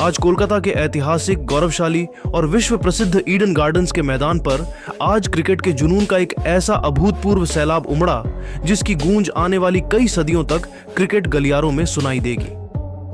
आज कोलकाता के ऐतिहासिक, गौरवशाली और विश्व प्रसिद्ध ईडन गार्डन्स के मैदान पर आज क्रिकेट के जुनून का एक ऐसा अभूतपूर्व सैलाब उमड़ा जिसकी गूंज आने वाली कई सदियों तक क्रिकेट गलियारों में सुनाई देगी।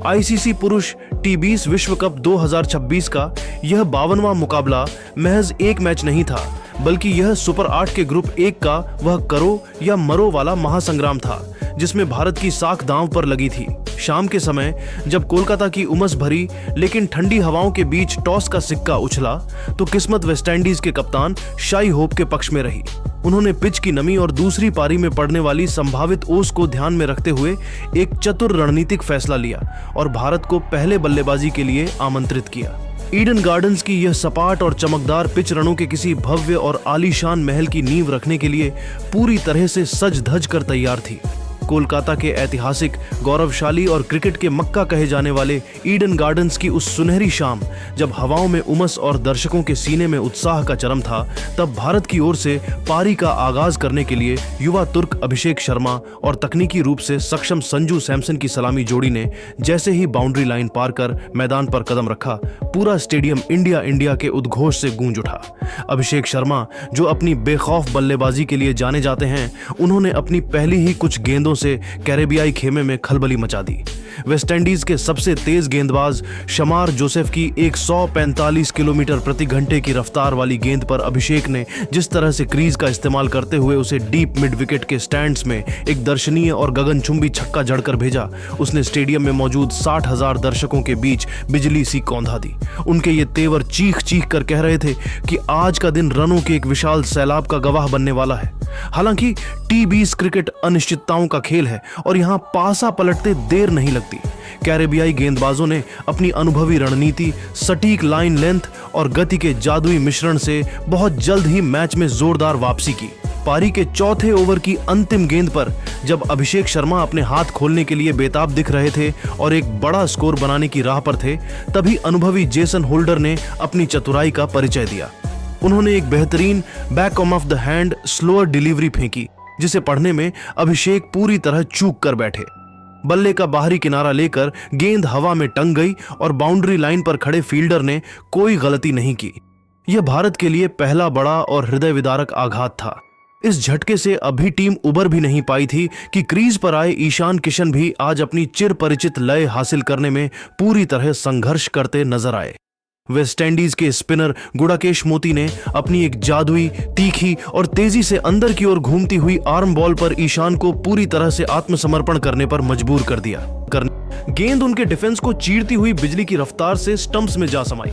आईसीसी पुरुष T20 विश्व कप 2026 का यह 52वां मुकाबला महज एक मैच नहीं था, बल्कि यह सुपर 8 के ग्रुप 1 का वह करो या मरो वाला महासंग्राम था जिसमें भारत की साख दांव पर लगी थी। शाम के समय जब कोलकाता की उमस भरी लेकिन ठंडी हवाओं के बीच टॉस का सिक्का उछला तो किस्मत वेस्टइंडीज के कप्तान शाई होप के पक्ष में रही। उन्होंने पिच की नमी और दूसरी पारी में पड़ने वाली संभावित ओस को ध्यान में रखते हुए एक चतुर रणनीतिक फैसला लिया और भारत को पहले बल्लेबाजी के लिए आमंत्रित किया। ईडन गार्डन्स की यह सपाट और चमकदार पिच रणों के किसी भव्य और आलीशान महल की नींव रखने के लिए पूरी तरह से सज धज कर तैयार थी। कोलकाता के ऐतिहासिक, गौरवशाली और क्रिकेट के मक्का कहे जाने वाले ईडन गार्डन्स की उस सुनहरी शाम जब हवाओं में उमस और दर्शकों के सीने में उत्साह का चरम था, तब भारत की ओर से पारी का आगाज करने के लिए युवा तुर्क अभिषेक शर्मा और तकनीकी रूप से सक्षम संजू सैमसन की सलामी जोड़ी ने जैसे ही बाउंड्री लाइन पार कर मैदान पर कदम रखा, पूरा स्टेडियम इंडिया इंडिया के उद्घोष से गूंज उठा। अभिषेक शर्मा, जो अपनी बेखौफ बल्लेबाजी के लिए जाने जाते हैं, उन्होंने अपनी पहली ही कुछ गेंदों से कैरेबियाई खेमे में खलबली मचा दी। वेस्टइंडीज के सबसे तेज गेंदबाज शमार जोसेफ की 145 किलोमीटर प्रति घंटे की रफ्तार वाली गेंद पर अभिषेक ने जिस तरह से क्रीज का इस्तेमाल करते हुए उसे डीप मिड विकेट के स्टैंड्स में एक दर्शनीय और गगनचुंबी छक्का जड़कर भेजा, उसने स्टेडियम में मौजूद 60,000 दर्शकों के बीच बिजली सी कौंधा दी। उनके ये तेवर चीख चीख कर कह रहे थे कि आज का दिन रनों के एक विशाल सैलाब का गवाह बनने वाला है। हालांकि T20 क्रिकेट अनिश्चितताओं का खेल है और यहाँ पासा पलटते देर नहीं लगती। कैरेबियाई गेंदबाजों ने अपनी अनुभवी रणनीति, सटीक लाइन लेंथ और गति के जादुई मिश्रण से बहुत जल्द ही मैच में जोरदार वापसी की। पारी के चौथे ओवर की अंतिम गेंद पर जब अभिषेक शर्मा अपने हाथ खोलने के लिए बेताब दिख रहे थे और एक बड़ा स्कोर बनाने की राह पर थे, तभी अनुभवी जेसन होल्डर ने अपनी चतुराई का परिचय दिया। उन्होंने एक बेहतरीन back of the hand slower delivery फेंकी, जिसे पढ़ने में अभिषेक पूरी तरह चूक कर बैठे। बल्ले का बाहरी किनारा लेकर गेंद हवा में टंग गई और बाउंड्री लाइन पर खड़े फील्डर ने कोई गलती नहीं की। यह भारत के लिए पहला बड़ा और हृदय विदारक आघात था। इस झटके से अभी टीम उबर भी नहीं पाई थी कि क्रीज पर आए ईशान किशन भी आज अपनी चिर परिचित लय हासिल करने में पूरी तरह संघर्ष करते नजर आए। वेस्टइंडीज के स्पिनर गुडाकेश मोती ने अपनी एक जादुई, तीखी और तेजी से अंदर की ओर घूमती हुई आर्म बॉल पर ईशान को पूरी तरह से आत्मसमर्पण करने पर मजबूर कर दिया। गेंद उनके डिफेंस को चीरती हुई बिजली की रफ्तार से स्टंप्स में जा समाई।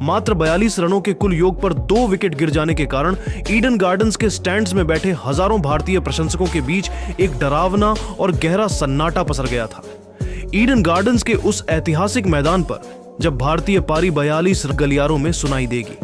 मात्र 42 रनों के कुल योग पर 2 विकेट गिर जाने के कारण ईडन गार्डन्स के स्टैंड्स में बैठे हजारों भारतीय प्रशंसकों के बीच एक डरावना और गहरा सन्नाटा पसर गया था। ईडन गार्डन्स के उस ऐतिहासिक मैदान पर जब भारतीय पारी 42 गलियारों में सुनाई देगी।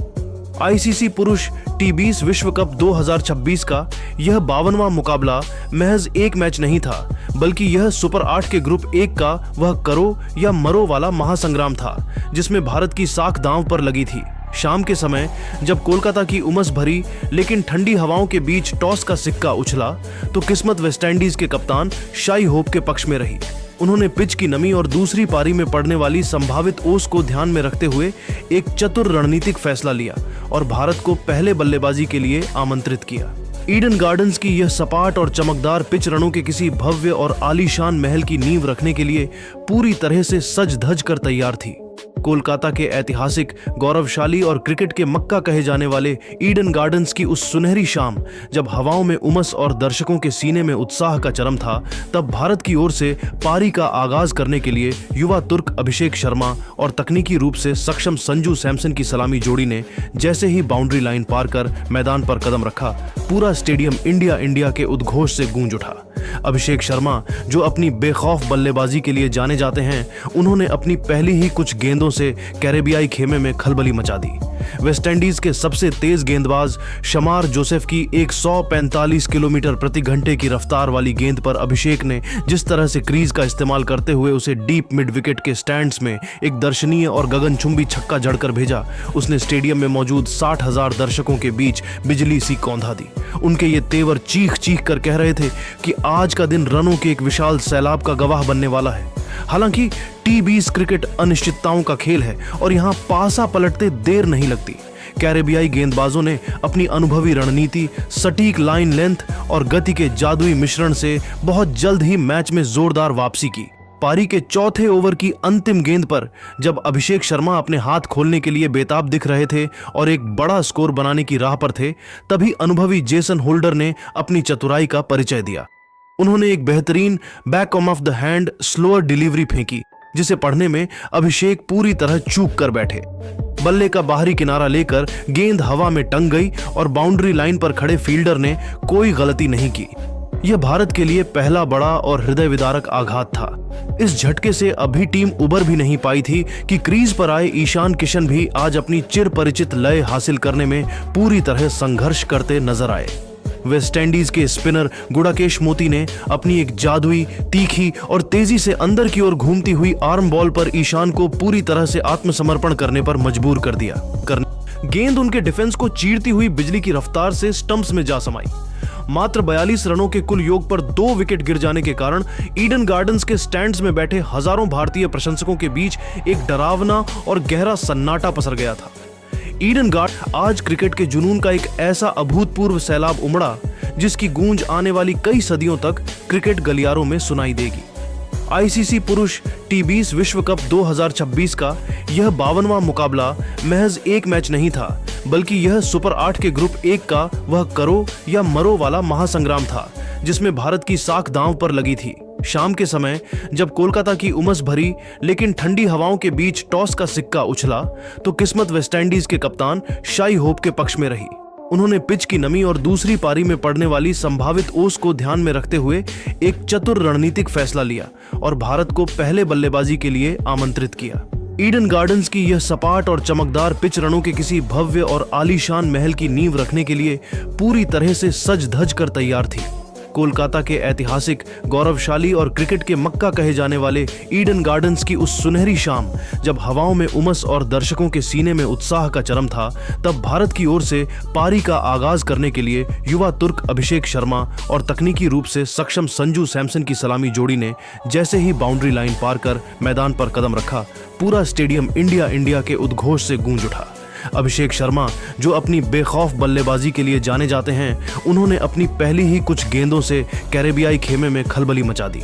आईसीसी पुरुष T20 विश्व कप 2026 का यह 52वां मुकाबला महज एक मैच नहीं था, बल्कि यह सुपर 8 के ग्रुप 1 का वह करो या मरो वाला महासंग्राम था जिसमें भारत की साख दांव पर लगी थी। शाम के समय जब कोलकाता की उमस भरी लेकिन ठंडी हवाओं के बीच टॉस का सिक्का उछला तो किस्मत वेस्टइंडीज के कप्तान शाई होप के पक्ष में रही। उन्होंने पिच की नमी और दूसरी पारी में पड़ने वाली संभावित ओस को ध्यान में रखते हुए एक चतुर रणनीतिक फैसला लिया और भारत को पहले बल्लेबाजी के लिए आमंत्रित किया। ईडन गार्डन्स की यह सपाट और चमकदार पिच रणों के किसी भव्य और आलीशान महल की नींव रखने के लिए पूरी तरह से सज धज कर तैयार थी। कोलकाता के ऐतिहासिक, गौरवशाली और क्रिकेट के मक्का कहे जाने वाले ईडन गार्डन्स की उस सुनहरी शाम जब हवाओं में उमस और दर्शकों के सीने में उत्साह का चरम था, तब भारत की ओर से पारी का आगाज करने के लिए युवा तुर्क अभिषेक शर्मा और तकनीकी रूप से सक्षम संजू सैमसन की सलामी जोड़ी ने जैसे ही बाउंड्री लाइन पार कर मैदान पर कदम रखा, पूरा स्टेडियम इंडिया इंडिया के उद्घोष से गूंज उठा। अभिषेक शर्मा, जो अपनी बेखौफ बल्लेबाजी के लिए जाने जाते हैं, उन्होंने अपनी पहली ही कुछ गेंदों से कैरेबियाई खेमे में खलबली मचा दी। वेस्टइंडीज के सबसे तेज गेंदबाज शमार जोसेफ की 145 किलोमीटर प्रति घंटे की रफ्तार वाली गेंद पर अभिषेक ने जिस तरह से क्रीज का इस्तेमाल करते हुए उसे डीप मिड विकेट के स्टैंड्स में एक दर्शनीय और गगनचुंबी छक्का जड़कर भेजा, उसने स्टेडियम में मौजूद 60,000 दर्शकों के बीच बिजली सी कौंधा दी। उनके ये तेवर चीख चीख कर कह रहे थे कि आज आज का दिन रनों के एक विशाल सैलाब का गवाह बनने वाला है। हालांकि टी20 क्रिकेट अनिश्चितताओं का खेल है और यहाँ पासा पलटते देर नहीं लगती। कैरेबियाई गेंदबाजों ने अपनी अनुभवी रणनीति, सटीक लाइन लेंथ और गति के जादुई मिश्रण से बहुत जल्द ही मैच में जोरदार वापसी की। पारी के चौथे ओवर की अंतिम गेंद पर जब अभिषेक शर्मा अपने हाथ खोलने के लिए बेताब दिख रहे थे और एक बड़ा स्कोर बनाने की राह पर थे, तभी अनुभवी जेसन होल्डर ने अपनी चतुराई का परिचय दिया। उन्होंने एक बेहतरीन back of the hand slower delivery फेंकी, जिसे पढ़ने में अभिषेक पूरी तरह चूक कर बैठे। बल्ले का बाहरी किनारा लेकर गेंद हवा में टंग गई और बाउंड्री लाइन पर खड़े फील्डर ने कोई गलती नहीं की। यह भारत के लिए पहला बड़ा और हृदय विदारक आघात था। इस झटके से अभी टीम उबर भी नहीं पाई थी कि क्रीज पर आए ईशान किशन भी आज अपनी चिर परिचित लय हासिल करने में पूरी तरह संघर्ष करते नजर आए। वेस्टइंडीज के स्पिनर गुडाकेश मोती ने अपनी एक जादुई, तीखी और तेजी से अंदर की ओर घूमती हुई आर्म बॉल पर ईशान को पूरी तरह से आत्मसमर्पण करने पर मजबूर कर दिया। गेंद उनके डिफेंस को चीरती हुई बिजली की रफ्तार से स्टंप्स में जा समाई। मात्र 42 रनों के कुल योग पर 2 विकेट गिर जाने के कारण ईडन गार्डन्स के स्टैंड्स में बैठे हजारों भारतीय प्रशंसकों के बीच एक डरावना और गहरा सन्नाटा पसर गया था। ईडन गार्डन आज क्रिकेट के जुनून का एक ऐसा अभूतपूर्व सैलाब उमड़ा जिसकी गूंज आने वाली कई सदियों तक क्रिकेट गलियारों में सुनाई देगी। आईसीसी पुरुष टी20 विश्व कप 2026 का यह 52वां मुकाबला महज एक मैच नहीं था, बल्कि यह सुपर 8 के ग्रुप 1 का वह करो या मरो वाला महासंग्राम था, जिसमें भारत की साख दांव पर लगी थी। शाम के समय जब कोलकाता की उमस भरी लेकिन ठंडी हवाओं के बीच टॉस का सिक्का उछला, तो किस्मत वेस्टइंडीज के कप्तान शाई होप के पक्ष में रही। उन्होंने पिच की नमी और दूसरी पारी में पड़ने वाली संभावित ओस को ध्यान में रखते हुए एक चतुर रणनीतिक फैसला लिया और भारत को पहले बल्लेबाजी के लिए आमंत्रित किया। ईडन गार्डन्स की यह सपाट और चमकदार पिच रनों के किसी भव्य और आलीशान महल की नींव रखने के लिए पूरी तरह से सज धज कर तैयार थी। कोलकाता के ऐतिहासिक, गौरवशाली और क्रिकेट के मक्का कहे जाने वाले ईडन गार्डन्स की उस सुनहरी शाम, जब हवाओं में उमस और दर्शकों के सीने में उत्साह का चरम था, तब भारत की ओर से पारी का आगाज करने के लिए युवा तुर्क अभिषेक शर्मा और तकनीकी रूप से सक्षम संजू सैमसन की सलामी जोड़ी ने जैसे ही बाउंड्री लाइन पार कर मैदान पर कदम रखा, पूरा स्टेडियम इंडिया इंडिया के उद्घोष से गूंज उठा। अभिषेक शर्मा, जो अपनी बेखौफ बल्लेबाजी के लिए जाने जाते हैं, उन्होंने अपनी पहली ही कुछ गेंदों से कैरेबियाई खेमे में खलबली मचा दी।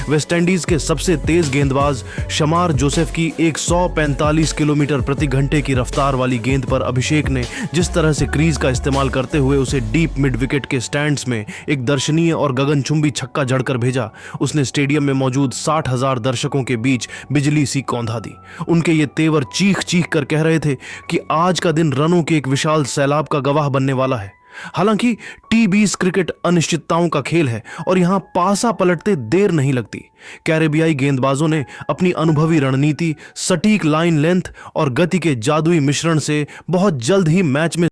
वेस्टइंडीज के सबसे तेज गेंदबाज शमार जोसेफ की 145 किलोमीटर प्रति घंटे की रफ्तार वाली गेंद पर अभिषेक ने जिस तरह से क्रीज का इस्तेमाल करते हुए उसे डीप मिड विकेट के स्टैंड्स में एक दर्शनीय और गगनचुंबी छक्का जड़कर भेजा, उसने स्टेडियम में मौजूद 60,000 दर्शकों के बीच बिजली सी कौंधा दी। उनके ये तेवर चीख चीख कर कह रहे थे कि आज का दिन रनों के एक विशाल सैलाब का गवाह बनने वाला है। हालांकि टी20 क्रिकेट अनिश्चितताओं का खेल है और यहां पासा पलटते देर नहीं लगती। कैरेबियाई गेंदबाजों ने अपनी अनुभवी रणनीति, सटीक लाइन लेंथ और गति के जादुई मिश्रण से बहुत जल्द ही मैच में